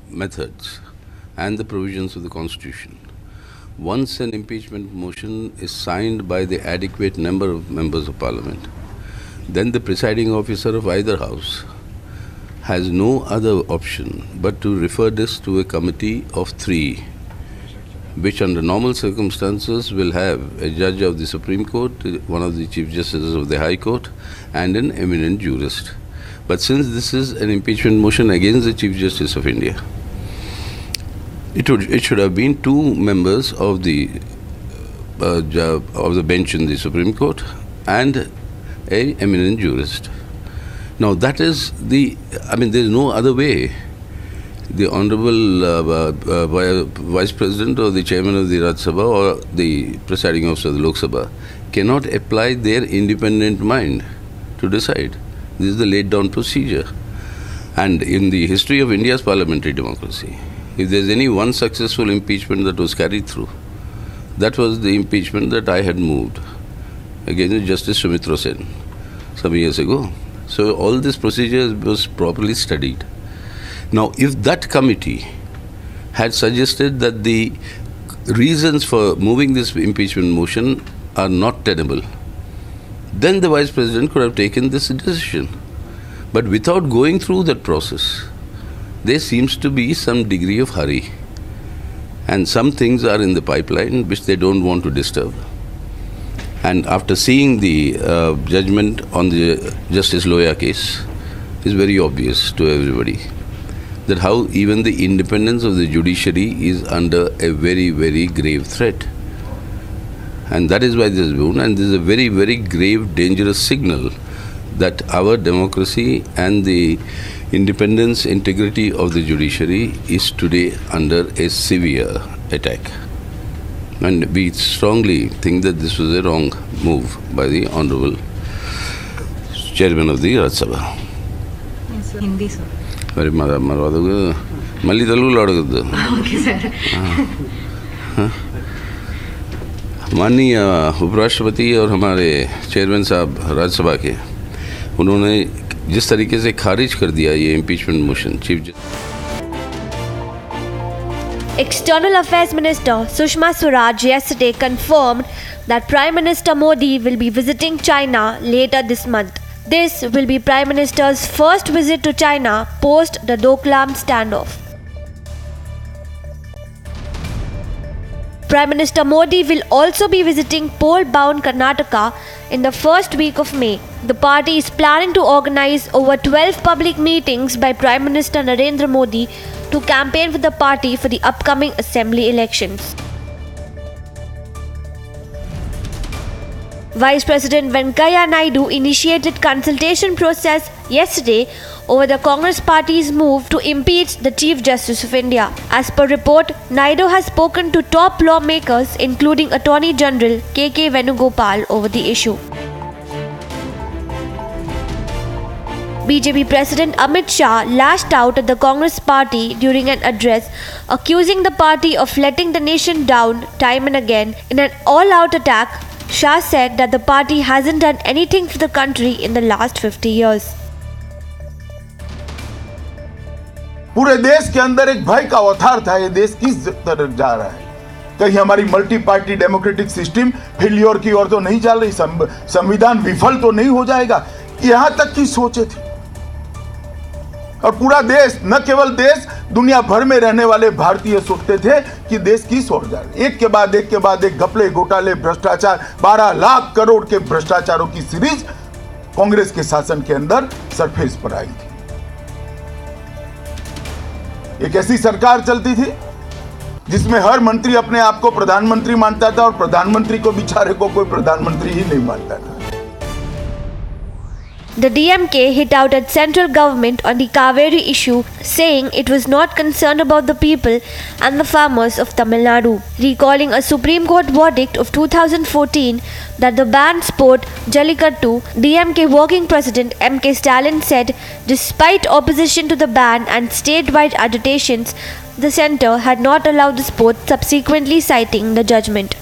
methods and the provisions of the Constitution. Once an impeachment motion is signed by the adequate number of members of Parliament, then the presiding officer of either house has no other option but to refer this to a committee of 3, which under normal circumstances will have a judge of the Supreme Court, one of the Chief Justices of the High Court, and an eminent jurist. But since this is an impeachment motion against the Chief Justice of India, it should have been 2 members of the bench in the Supreme Court and a eminent jurist. Now that is there is no other way. The Honorable Vice President or the Chairman of the Rajya Sabha or the Presiding Officer of the Lok Sabha cannot apply their independent mind to decide. This is the laid down procedure. And in the history of India's parliamentary democracy, if there is any one successful impeachment that was carried through, that was the impeachment that I had moved against Justice Sumitra Sen some years ago. So all this procedure was properly studied. Now, if that committee had suggested that the reasons for moving this impeachment motion are not tenable, then the Vice President could have taken this decision. But without going through that process, there seems to be some degree of hurry. And some things are in the pipeline which they don't want to disturb. And after seeing the judgment on the Justice Loya case, it's very obvious to everybody that how even the independence of the judiciary is under a very, very grave threat. And that is why this is born, and this is a very, very grave, dangerous signal that our democracy and the independence, integrity of the judiciary is today under a severe attack. And we strongly think that this was a wrong move by the Honorable Chairman of the Rajya Sabha. Yes, sir. Hindi, sir. Very marvado. Malli Telugu ladaguddu. Okay, sir. माननीय उपराष्ट्रपति और हमारे chairman साहब राज्यसभा के, उन्होंने जिस तरीके से खारिज कर दिया ये impeachment motion chief justice. External Affairs Minister Sushma Swaraj yesterday confirmed that Prime Minister Modi will be visiting China later this month. This will be Prime Minister's first visit to China post the Doklam standoff. Prime Minister Modi will also be visiting poll-bound Karnataka in the first week of May. The party is planning to organize over 12 public meetings by Prime Minister Narendra Modi to campaign for the party for the upcoming assembly elections. Vice President Venkaiah Naidu initiated consultation process yesterday over the Congress party's move to impeach the Chief Justice of India. As per report, Naidu has spoken to top lawmakers including Attorney General K.K. Venugopal over the issue. BJP President Amit Shah lashed out at the Congress party during an address, accusing the party of letting the nation down time and again. In an all-out attack, Shah said that the party hasn't done anything for the country in the last 50 years. पूरे देश के अंदर एक भय का अवतार था. ये देश किस तरफ जा रहा है? कहीं हमारी multi party democratic system failure की ओर तो नहीं चल रही? संविधान विफल तो नहीं हो जाएगा? यहां तक की सोचे थी. और पूरा देश, न केवल देश, दुनिया भर में रहने वाले भारतीय सोचते थे कि देश किस ओर जा रहा है. एक के बाद एक घपले, घोटाले, भ्रष्टाचार, 12 लाख करोड़ के भ्रष्टाचारों की सीरीज कांग्रेस के शासन के अंदर सरफेस पर आई थी. एक ऐसी सरकार चलती थी जिसमें हर मंत्री अपने आप को प्रधानमंत्री मानता था और प्रधानमंत्री को बेचारे को कोई प्रधानमंत्री ही नहीं मानता था. The DMK hit out at central government on the Kaveri issue, saying it was not concerned about the people and the farmers of Tamil Nadu, recalling a Supreme Court verdict of 2014 that the ban sport Jallikattu. DMK Working President M.K. Stalin said despite opposition to the ban and statewide agitations, the centre had not allowed the sport, subsequently citing the judgment.